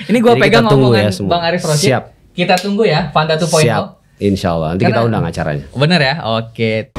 Ini gue Jadi pegang kita tunggu omongan ya semua. Bang Arif Rosyid. Siap. Kita tunggu ya Fanta 2.0. Siap. Insya Allah. Nanti kita Karena- undang acaranya. Bener ya? Oke.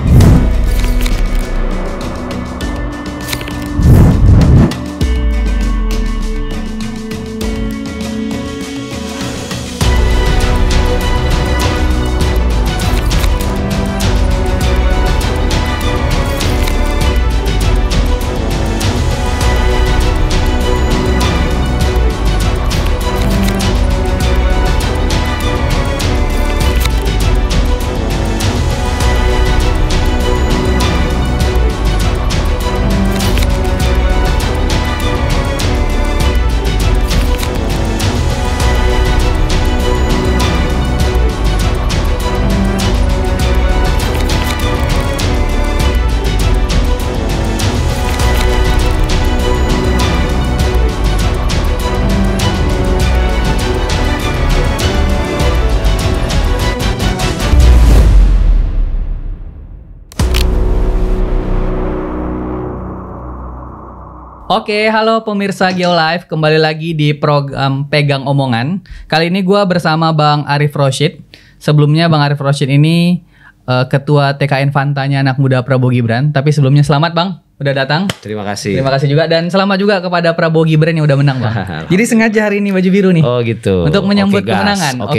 Oke, halo pemirsa Geolive, kembali lagi di program Pegang Omongan. Kali ini gue bersama Bang Arif Rosyid. Sebelumnya Bang Arif Rosyid ini Ketua TKN Fantanya anak muda Prabowo Gibran. Tapi sebelumnya selamat Bang, udah datang. Terima kasih. Terima kasih juga dan selamat juga kepada Prabowo Gibran yang udah menang Bang. Jadi sengaja hari ini baju biru nih. Oh gitu. Untuk menyambut Oke, gas. kemenangan. Oke,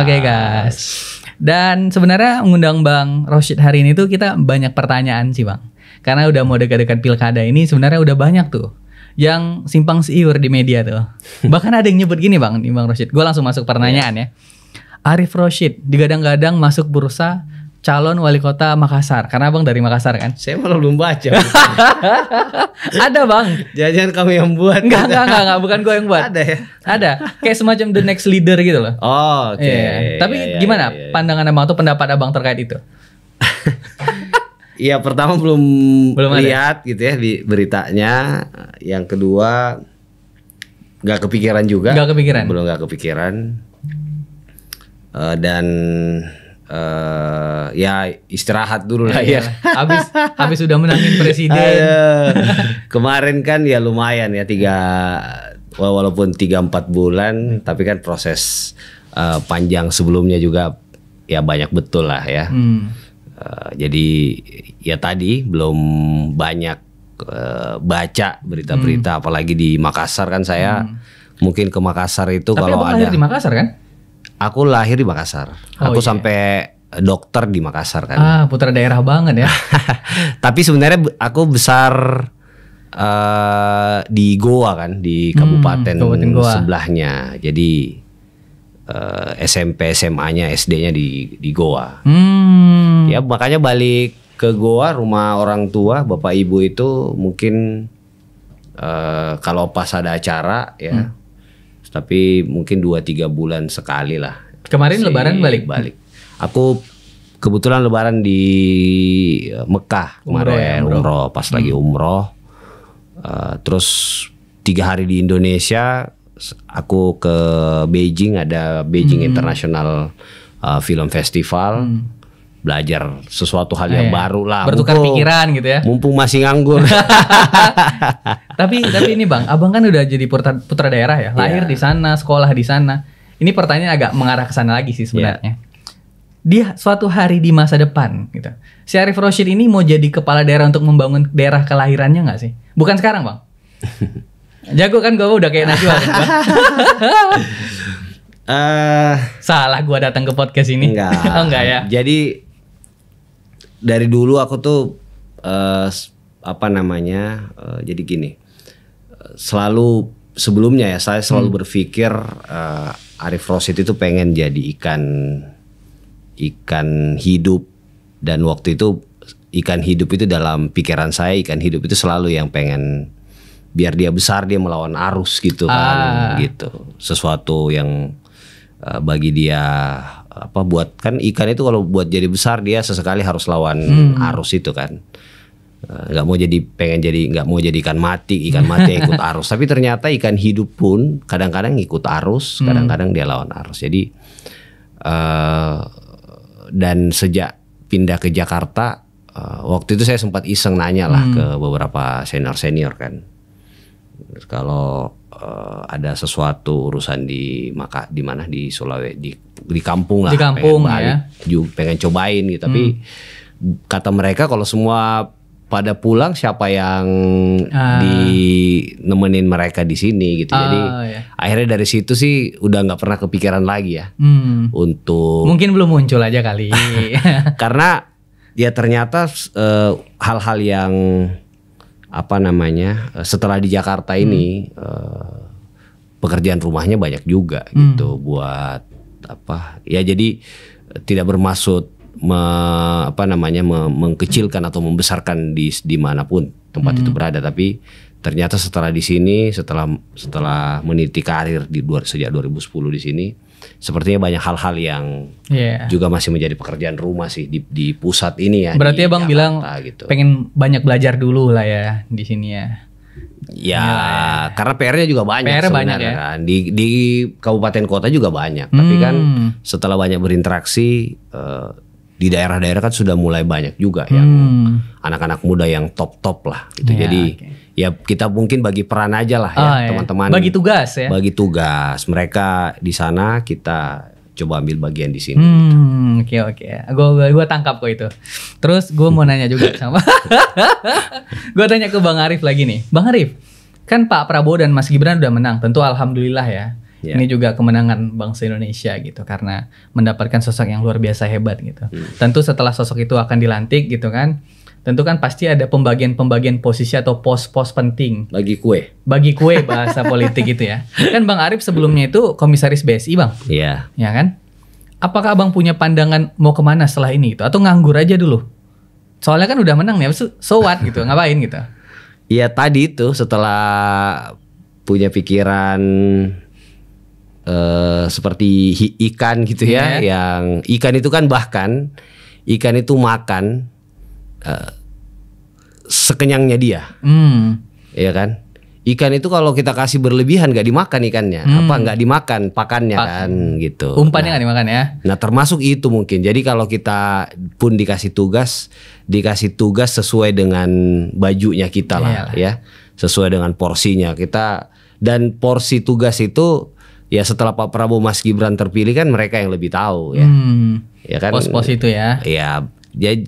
Oke gas. Dan sebenarnya mengundang Bang Rosyid hari ini tuh kita banyak pertanyaan sih Bang. Karena udah mau dekat-dekat pilkada ini sebenarnya udah banyak tuh yang simpang siur di media tuh. Bahkan ada yang nyebut gini Bang, nih Bang Rosyid. Gue langsung masuk pertanyaan ya. Arif Rosyid digadang-gadang masuk bursa calon wali kota Makassar. Karena Abang dari Makassar kan? Saya malah belum baca. Ada Bang. Jangan kamu yang buat. Enggak, bukan gue yang buat. Ada ya. Ada. Kayak semacam the next leader gitu loh. Oh, oke. Iya. Tapi Iya, gimana iya. pandangan Abang atau pendapat Abang terkait itu? Iya, pertama belum Belum ada. lihat gitu ya di beritanya. Yang kedua nggak kepikiran juga. Nggak kepikiran? Belum nggak kepikiran. Dan ya istirahat dulu lah ya. Habis sudah menangin presiden. Aduh. Kemarin kan ya lumayan ya walaupun 3-4 bulan, tapi kan proses panjang sebelumnya juga ya banyak betul lah ya. Jadi ya tadi belum banyak baca berita-berita, apalagi di Makassar kan saya mungkin ke Makassar itu Tapi kalau Abang ada. lahir di Makassar kan? Aku lahir di Makassar. Oh, Aku iya. sampai dokter di Makassar kan. Ah, putra daerah banget ya. Tapi sebenarnya aku besar di Goa kan, di kabupaten Kabupaten Goa. sebelahnya. Jadi SMP, SMA-nya, SD-nya di Goa. Ya makanya balik ke Goa, rumah orang tua, bapak ibu itu mungkin kalau pas ada acara ya. Tapi mungkin 2-3 bulan sekali lah. Kemarin lebaran balik. Aku kebetulan lebaran di Mekah kemarin, umroh pas lagi umroh. Terus 3 hari di Indonesia, aku ke Beijing, ada Beijing International Film Festival. Belajar sesuatu hal yang baru lah. Bertukar pikiran gitu ya. Mumpung masih nganggur. Tapi ini Bang, Abang kan udah jadi putra daerah ya. Lahir di sana, sekolah di sana. Ini pertanyaan agak mengarah ke sana lagi sih sebenarnya. Dia suatu hari di masa depan gitu. Si Arif Rosyid ini mau jadi kepala daerah untuk membangun daerah kelahirannya nggak sih? Bukan sekarang Bang. Jago kan gue udah kayak Najwa kan Bang? Salah gue datang ke podcast ini. Enggak. Oh, enggak ya. Jadi dari dulu aku tuh jadi gini. Selalu sebelumnya ya saya selalu berpikir Arif Rosyid itu pengen jadi ikan hidup, dan waktu itu ikan hidup itu dalam pikiran saya, ikan hidup itu selalu yang pengen biar dia besar dia melawan arus gitu kan, gitu. Sesuatu yang bagi dia buat kan ikan itu kalau buat jadi besar dia sesekali harus lawan arus itu kan. Nggak mau jadi ikan mati yang ikut arus. Tapi ternyata ikan hidup pun kadang-kadang ikut arus, kadang-kadang dia lawan arus. Jadi dan sejak pindah ke Jakarta, waktu itu saya sempat iseng nanya lah ke beberapa senior kan. Kalau ada sesuatu urusan di mana di Sulawesi di kampung lah, Di kampung, pengen balik, pengen cobain gitu. Tapi kata mereka kalau semua pada pulang, siapa yang nemenin mereka di sini gitu. Jadi akhirnya dari situ sih udah nggak pernah kepikiran lagi ya untuk. Mungkin belum muncul aja kali. Karena ya ternyata hal-hal yang setelah di Jakarta ini pekerjaan rumahnya banyak juga gitu buat ya, jadi tidak bermaksud mengkecilkan atau membesarkan di manapun tempat itu berada, tapi ternyata setelah di sini, setelah meniti karir sejak 2010 di sini, sepertinya banyak hal-hal yang juga masih menjadi pekerjaan rumah sih di pusat ini ya. Berarti Abang Jakarta, bilang gitu. pengen banyak belajar dulu lah ya di sini ya. Ya, karena PR-nya juga banyak sebenarnya ya? kan. Di kabupaten kota juga banyak. Tapi kan setelah banyak berinteraksi di daerah-daerah kan sudah mulai banyak juga yang anak-anak muda yang top lah gitu. Jadi ya kita mungkin bagi peran aja lah ya teman-teman. Bagi tugas ya. Bagi tugas mereka di sana, kita coba ambil bagian di sini. Oke. Gue tangkap kok itu. Terus gue mau nanya juga sama. Gue tanya ke Bang Arif lagi nih. Bang Arif, kan Pak Prabowo dan Mas Gibran udah menang. Tentu alhamdulillah ya. Ini juga kemenangan bangsa Indonesia gitu, karena mendapatkan sosok yang luar biasa hebat gitu. Tentu setelah sosok itu akan dilantik gitu kan, tentu kan pasti ada pembagian posisi atau pos-pos penting. Bagi kue bahasa politik gitu ya. Kan Bang Arif sebelumnya itu komisaris BSI Bang. Iya. Ya kan? Apakah Abang punya pandangan mau kemana setelah ini gitu? Atau nganggur aja dulu? Soalnya kan udah menang nih, so what gitu, ngapain gitu? Iya tadi itu setelah punya pikiran seperti ikan gitu ya, yang ikan itu kan bahkan ikan itu makan sekenyangnya dia, ya kan? Ikan itu kalau kita kasih berlebihan nggak dimakan ikannya, nggak dimakan pakannya kan gitu. Umpannya nggak dimakan ya? Nah termasuk itu mungkin. Jadi kalau kita pun dikasih tugas sesuai dengan bajunya kita lah, ya, sesuai dengan porsinya kita. Dan porsi tugas itu ya setelah Pak Prabowo Mas Gibran terpilih kan mereka yang lebih tahu ya. Ya kan, pos-pos itu ya. Ya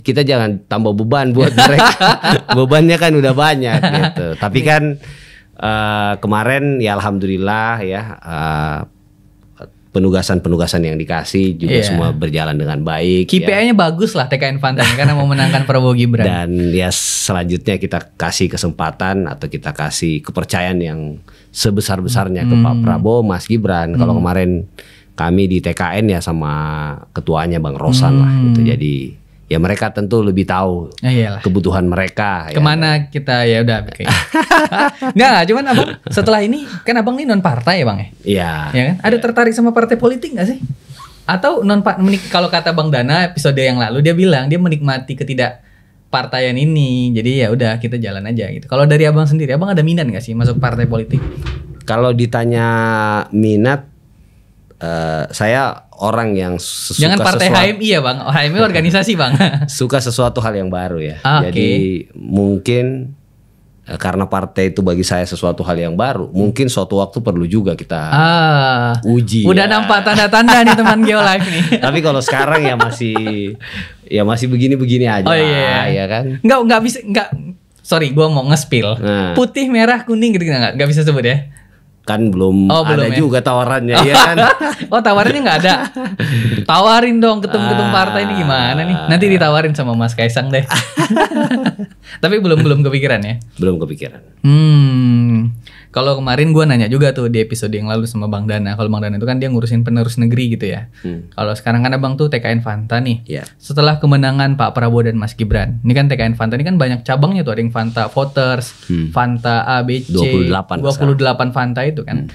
kita jangan tambah beban buat mereka. Bebannya kan udah banyak gitu. Tapi kan kemarin ya alhamdulillah ya penugasan yang dikasih juga semua berjalan dengan baik. KPI-nya bagus lah TKN Fanta karena mau menangkan Prabowo Gibran. Dan ya selanjutnya kita kasih kesempatan atau kita kasih kepercayaan yang sebesar-besarnya ke Pak Prabowo, Mas Gibran. Kalau kemarin kami di TKN ya sama ketuanya Bang Rosan lah gitu. Jadi ya mereka tentu lebih tahu kebutuhan mereka. Kemana kita ya udah. Nggak, cuman Abang setelah ini kan Abang ini non partai ya Bang ya? Iya. Ya kan? Ada tertarik sama partai politik nggak sih? Atau kalau kata Bang Dana episode yang lalu dia bilang dia menikmati ketidakpartaian ini. Jadi ya udah kita jalan aja gitu. Kalau dari Abang sendiri, Abang ada minat nggak sih masuk partai politik? Kalau ditanya minat, saya orang yang suka jangan partai HMI ya Bang. HMI organisasi Bang. Suka sesuatu hal yang baru ya. Jadi mungkin karena partai itu bagi saya sesuatu hal yang baru, mungkin suatu waktu perlu juga kita uji. Udah nampak tanda-tanda nih teman Geolife nih. Tapi kalau sekarang ya masih begini-begini aja. Ya kan? Enggak. Sorry, gua mau nge-spill. Putih, merah, kuning gitu enggak bisa sebut ya. Kan belum ada juga tawarannya ya kan. Tawarannya nggak ada. Tawarin dong ketum-ketum partai ini gimana nih. Nanti ditawarin sama Mas Kaisang deh. Tapi belum kepikiran ya. Belum kepikiran. Kalau kemarin gue nanya juga tuh di episode yang lalu sama Bang Dana. Kalau Bang Dana itu kan dia ngurusin penerus negeri gitu ya. Kalau sekarang kan Abang tuh TKN Fanta nih. Setelah kemenangan Pak Prabowo dan Mas Gibran, ini kan TKN Fanta ini kan banyak cabangnya tuh. Ada yang Fanta Voters, Fanta ABC, 28 Fanta itu kan.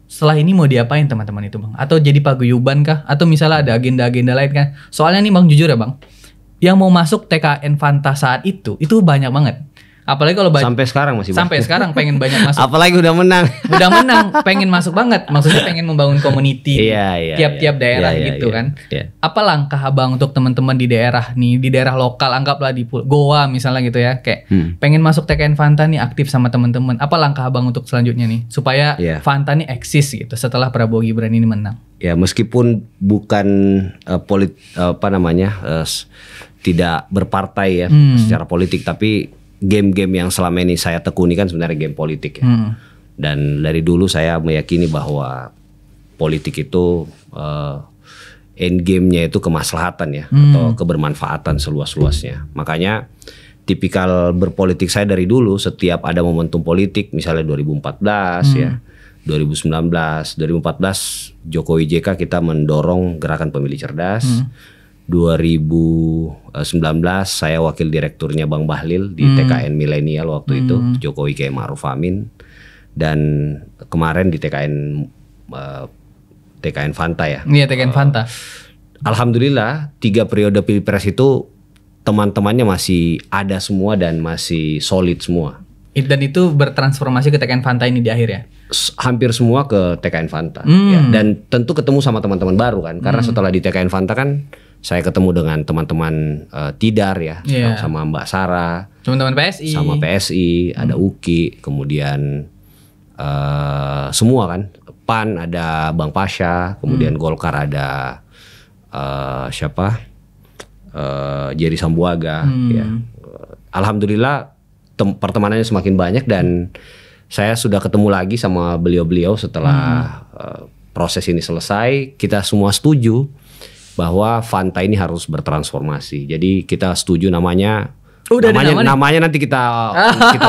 Setelah ini mau diapain teman-teman itu Bang? Atau jadi paguyuban kah? Atau misalnya ada agenda-agenda lain kan? Soalnya nih Bang jujur ya Bang, yang mau masuk TKN Fanta saat itu banyak banget. Apalagi kalau sampai sekarang masih sampai sekarang pengen banyak masuk. Apalagi udah menang. Udah menang, pengen masuk banget. Maksudnya pengen membangun community tiap-tiap daerah gitu kan. Apa langkah Abang untuk teman-teman di daerah nih, di daerah lokal, anggaplah di Goa misalnya gitu ya, kayak pengen masuk TKN Fanta nih, aktif sama teman-teman. Apa langkah Abang untuk selanjutnya nih supaya Fanta nih eksis gitu setelah Prabowo Gibran ini menang? Ya meskipun bukan tidak berpartai ya secara politik, tapi game-game yang selama ini saya tekuni kan sebenarnya game politik ya. Dan dari dulu saya meyakini bahwa politik itu end game-nya itu kemaslahatan ya, atau kebermanfaatan seluas-luasnya. Makanya tipikal berpolitik saya dari dulu, setiap ada momentum politik, misalnya 2014 ya, 2019, 2014 Jokowi JK kita mendorong gerakan pemilih cerdas. 2019 saya wakil direkturnya Bang Bahlil di TKN Milenial waktu itu, Jokowi Kiai Ma'ruf Amin. Dan kemarin di TKN Fanta ya. Iya, TKN Fanta. Alhamdulillah 3 periode pilpres itu teman-temannya masih ada semua dan masih solid semua. Dan itu bertransformasi ke TKN Fanta ini di akhir ya? Hampir semua ke TKN Fanta ya. Dan tentu ketemu sama teman-teman baru kan. Karena setelah di TKN Fanta kan saya ketemu dengan teman-teman Tidar ya, sama Mbak Sarah, teman-teman PSI, sama PSI, ada UKI, kemudian semua kan, PAN ada Bang Pasha, kemudian Golkar ada siapa, Jerry Sambuaga, ya. Alhamdulillah pertemanannya semakin banyak dan saya sudah ketemu lagi sama beliau-beliau setelah proses ini selesai. Kita semua setuju bahwa Fanta ini harus bertransformasi. Jadi kita setuju namanya nanti kita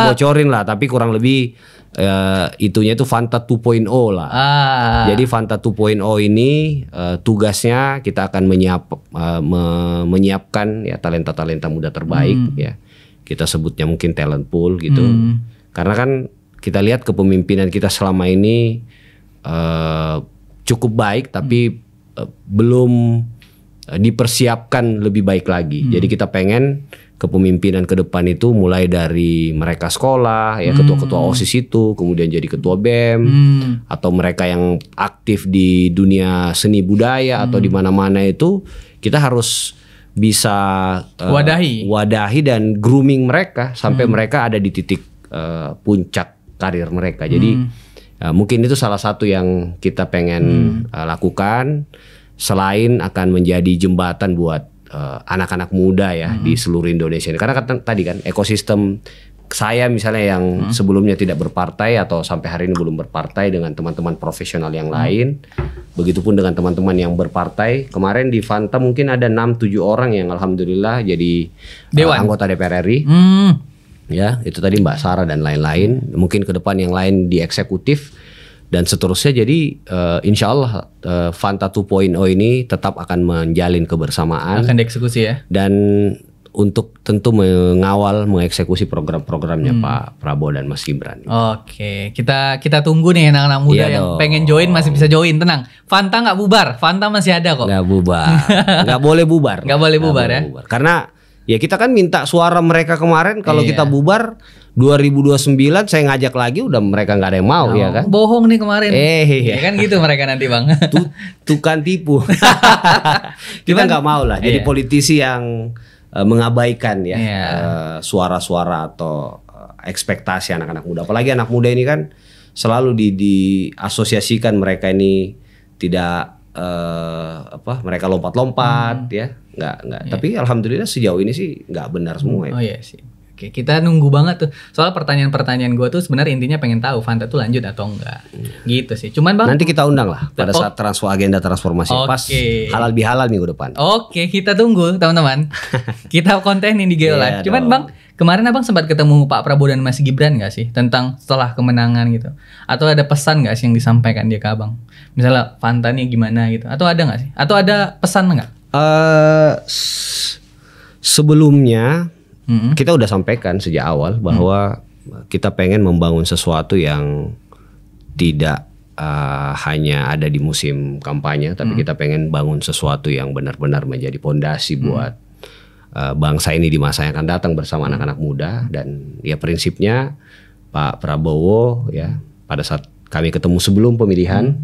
bocorin lah, tapi kurang lebih itunya itu Fanta 2.0 lah. Jadi Fanta 2.0 ini tugasnya kita akan menyiapkan ya talenta-talenta muda terbaik ya. Kita sebutnya mungkin talent pool gitu. Karena kan kita lihat kepemimpinan kita selama ini cukup baik tapi belum dipersiapkan lebih baik lagi. Jadi kita pengen kepemimpinan ke depan itu mulai dari mereka sekolah ya, ketua-ketua OSIS itu, kemudian jadi ketua BEM, atau mereka yang aktif di dunia seni budaya atau di mana-mana itu, kita harus bisa wadahi dan grooming mereka sampai mereka ada di titik puncak karir mereka. Jadi mungkin itu salah satu yang kita pengen lakukan. Selain akan menjadi jembatan buat anak-anak muda ya di seluruh Indonesia ini. Karena tadi kan ekosistem saya misalnya yang sebelumnya tidak berpartai atau sampai hari ini belum berpartai dengan teman-teman profesional yang lain. Begitupun dengan teman-teman yang berpartai. Kemarin di Fanta mungkin ada 6-7 orang yang alhamdulillah jadi anggota DPR RI. Ya, itu tadi Mbak Sarah dan lain-lain. Mungkin ke depan yang lain di eksekutif dan seterusnya. Jadi insya Allah Fanta 2.0 ini tetap akan menjalin kebersamaan. Akan dieksekusi ya. Dan untuk tentu mengawal, mengeksekusi program-programnya Pak Prabowo dan Mas Gibran. Oke, kita tunggu nih anak-anak muda yang pengen join masih bisa join, tenang. Fanta nggak bubar, Fanta masih ada kok. Nggak bubar, nggak boleh bubar. Nggak boleh bubar ya. Karena ya kita kan minta suara mereka kemarin, kalau kita bubar 2029 saya ngajak lagi udah mereka nggak ada yang mau ya kan. Bohong nih kemarin. Ya kan gitu mereka nanti Bang. Tukang tipu. Kita nggak mau lah jadi politisi yang mengabaikan ya suara-suara atau ekspektasi anak-anak muda. Apalagi anak muda ini kan selalu diasosiasikan mereka ini tidak mereka lompat-lompat ya, nggak. Tapi alhamdulillah sejauh ini sih nggak benar semua ya. Oh iya sih. Oke, kita nunggu banget tuh. Soal pertanyaan-pertanyaan gue tuh sebenarnya intinya pengen tahu Fanta tuh lanjut atau enggak. Gitu sih. Cuman Bang, nanti kita undang lah pada saat agenda transformasi pas halal bihalal minggu depan. Oke, kita tunggu teman-teman. Kita kontenin di GeoLive. Cuman Bang, kemarin Abang sempat ketemu Pak Prabowo dan Mas Gibran gak sih tentang setelah kemenangan gitu? Atau ada pesan gak sih yang disampaikan dia ke Abang? Misalnya Fanta nih gimana gitu? Atau ada gak sih? Atau ada pesan gak? Sebelumnya kita udah sampaikan sejak awal bahwa kita pengen membangun sesuatu yang tidak hanya ada di musim kampanye, tapi kita pengen bangun sesuatu yang benar-benar menjadi pondasi buat bangsa ini di masa yang akan datang bersama anak-anak muda. Dan ya prinsipnya Pak Prabowo ya pada saat kami ketemu sebelum pemilihan,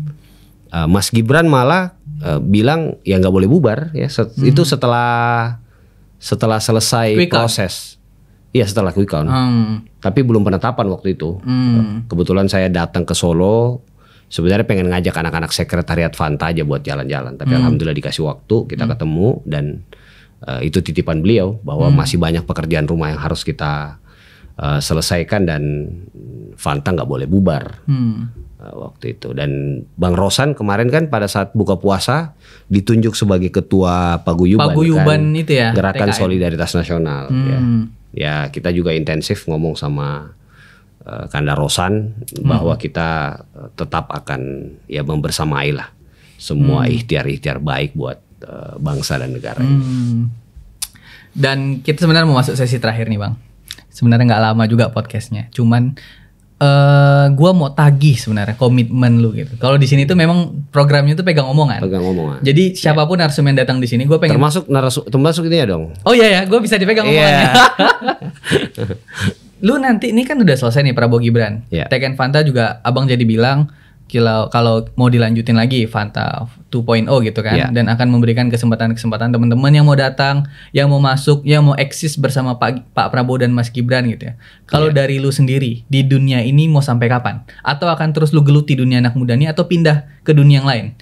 Mas Gibran malah bilang ya nggak boleh bubar ya. Itu setelah selesai proses. Iya setelah quick count. Tapi belum penetapan waktu itu. Kebetulan saya datang ke Solo. Sebenarnya pengen ngajak anak-anak sekretariat Fanta aja buat jalan-jalan. Tapi alhamdulillah dikasih waktu, kita ketemu. Dan itu titipan beliau bahwa masih banyak pekerjaan rumah yang harus kita selesaikan. Dan Fanta nggak boleh bubar waktu itu. Dan Bang Rosan kemarin kan pada saat buka puasa ditunjuk sebagai ketua paguyuban kan, itu ya, Gerakan TKN. Solidaritas Nasional. Ya kita juga intensif ngomong sama Kanda Rosan bahwa kita tetap akan ya membersamai lah semua ikhtiar-ikhtiar baik buat bangsa dan negara ini. Dan kita sebenarnya mau masuk sesi terakhir nih Bang. Sebenarnya nggak lama juga podcastnya, cuman gua mau tagih sebenarnya komitmen lu gitu. Kalau di sini tuh memang programnya tuh pegang omongan. Jadi siapapun narasumber yang datang di sini, gue pengen termasuk ini ya dong. Oh iya ya, gue bisa dipegang omongannya. Lu nanti ini kan udah selesai nih Prabowo Gibran. TKN Fanta juga abang jadi bilang kalau mau dilanjutin lagi Fanta 2.0 gitu kan, dan akan memberikan kesempatan teman-teman yang mau datang, yang mau masuk, yang mau eksis bersama Pak Prabowo dan Mas Gibran gitu ya. Kalau dari lu sendiri di dunia ini mau sampai kapan? Atau akan terus lu geluti dunia anak muda ini atau pindah ke dunia yang lain?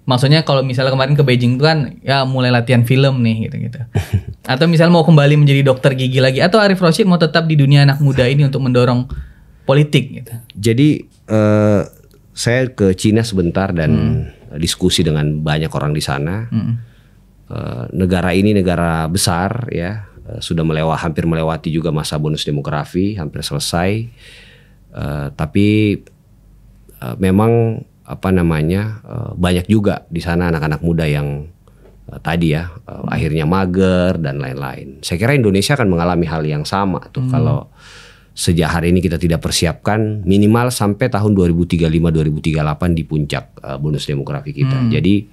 Maksudnya kalau misalnya kemarin ke Beijing itu kan ya mulai latihan film nih gitu-gitu. Atau misalnya mau kembali menjadi dokter gigi lagi, atau Arif Rashid mau tetap di dunia anak muda ini untuk mendorong politik gitu. Jadi saya ke Cina sebentar dan diskusi dengan banyak orang di sana. Negara ini negara besar ya, sudah hampir melewati juga masa bonus demografi, hampir selesai. Tapi memang banyak juga di sana anak-anak muda yang tadi ya akhirnya mager dan lain-lain. Saya kira Indonesia akan mengalami hal yang sama tuh kalau sejak hari ini kita tidak persiapkan minimal sampai tahun 2035-2038 di puncak bonus demografi kita. Jadi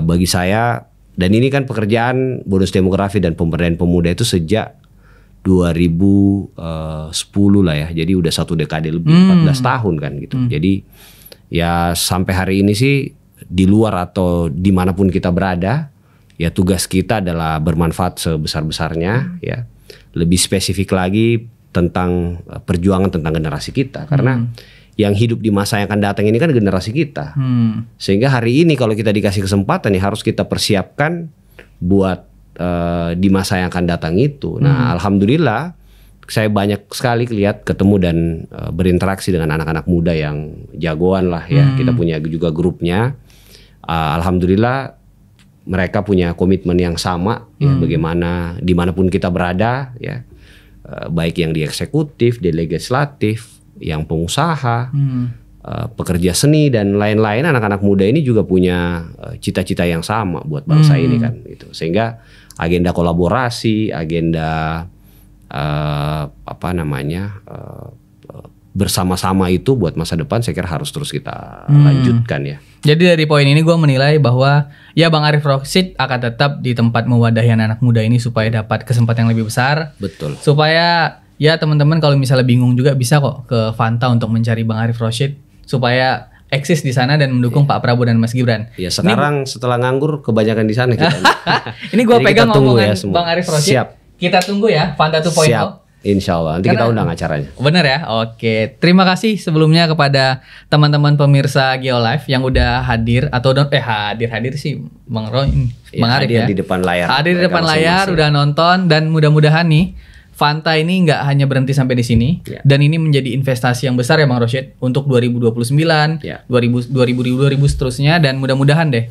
bagi saya, dan ini kan pekerjaan bonus demografi dan pemberdayaan pemuda itu sejak 2010 lah ya. Jadi udah 1 dekade lebih, 14 tahun kan gitu. Jadi ya sampai hari ini sih di luar atau dimanapun kita berada, ya tugas kita adalah bermanfaat sebesar-besarnya ya. Lebih spesifik lagi tentang perjuangan tentang generasi kita, karena yang hidup di masa yang akan datang ini kan generasi kita. Sehingga hari ini kalau kita dikasih kesempatan ya harus kita persiapkan buat di masa yang akan datang itu. Nah, alhamdulillah saya banyak sekali ketemu dan berinteraksi dengan anak-anak muda yang jagoan lah ya. Kita punya juga grupnya. Alhamdulillah mereka punya komitmen yang sama ya, bagaimana dimanapun kita berada ya. Baik yang di eksekutif, di legislatif, yang pengusaha, pekerja seni dan lain-lain, anak-anak muda ini juga punya cita-cita yang sama buat bangsa ini kan gitu. Sehingga agenda kolaborasi, agenda bersama-sama itu buat masa depan saya kira harus terus kita lanjutkan ya. Jadi dari poin ini gue menilai bahwa ya Bang Arif Rashid akan tetap di tempat mewadahi anak muda ini supaya dapat kesempatan yang lebih besar. Betul. Supaya ya teman-teman kalau misalnya bingung juga bisa kok ke Fanta untuk mencari Bang Arif Rashid supaya eksis di sana dan mendukung Pak Prabowo dan Mas Gibran. Ya sekarang setelah nganggur kebanyakan di sana kita. Ini gue pegang omongan ya Bang Arif Rashid. Siap. Kita tunggu ya Fanta 2.0. Siap. Insya Allah nanti kita undang acaranya. Bener ya, oke. Terima kasih sebelumnya kepada teman-teman pemirsa Geolive yang udah hadir atau hadir sih Bang Roy, Bang Arif ya. Hadir di depan layar. Hadir di depan layar, udah nonton, dan mudah-mudahan nih Fanta ini nggak hanya berhenti sampai di sini, dan ini menjadi investasi yang besar ya Bang Rashid untuk 2029, 2000 seterusnya, dan mudah-mudahan deh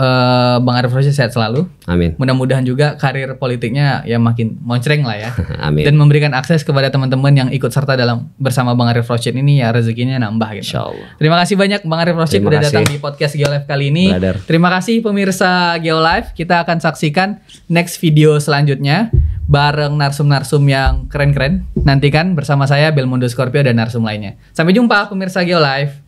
Bang Arif Rashid sehat selalu. Amin. Mudah-mudahan juga karir politiknya ya makin moncreng lah ya. Amin. Dan memberikan akses kepada teman-teman yang ikut serta bersama Bang Arif Rashid ini ya rezekinya nambah gitu. Insyaallah. Terima kasih banyak Bang Arif Rashid sudah datang di podcast Geolive kali ini. Terima kasih pemirsa Geolive. Kita akan saksikan next video selanjutnya bareng narsum-narsum yang keren-keren. Nantikan bersama saya Belmondo Scorpio dan narsum lainnya. Sampai jumpa pemirsa Geolive.